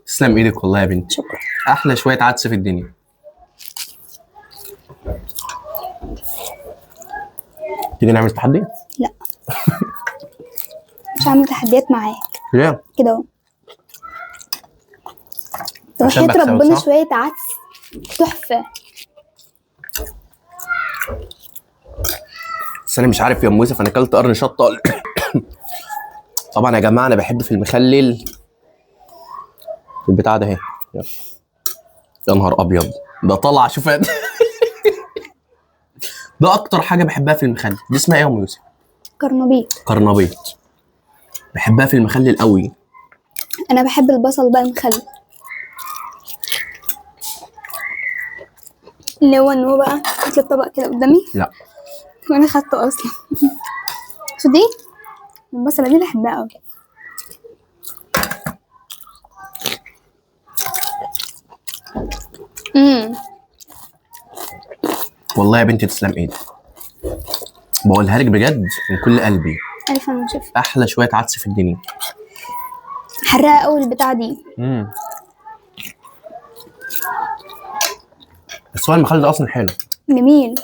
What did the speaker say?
تسلم ايدك والله يا بنتي. شكرا. احلى شويه عدس في الدنيا. تيجي نعمل تحدي؟ لا مش هعمل تحديات معاك ليه؟ كده اهو. عشان وحياة بكسبك ربنا صح؟ شوية عدس تحفة. بس انا مش عارف يا ام يوسف، انا اكلت قرن شطه. طبعا يا جماعه انا بحب في المخلل البتاع ده اهي. يا نهار ابيض، ده طلع شوف. ده اكتر حاجه بحبها في المخلل. دي اسمها ايه يا ام يوسف؟ كرنبيط. قرنبيط. بحبها في المخلل قوي. انا بحب البصل بقى المخلل، اللي هو ان هو بقى هات لي الطبق كده قدامي. لا وانا خدته اصلا. شو دي البصلة دي بحبها قوي. والله يا بنتي تسلم ايدك، بقولها لك بجد من كل قلبي. الف انا شوف احلى شويه عدس في الدنيا. حراقه قوي البتاعه دي. بس هو المخلل ده اصلا حلو. جميل.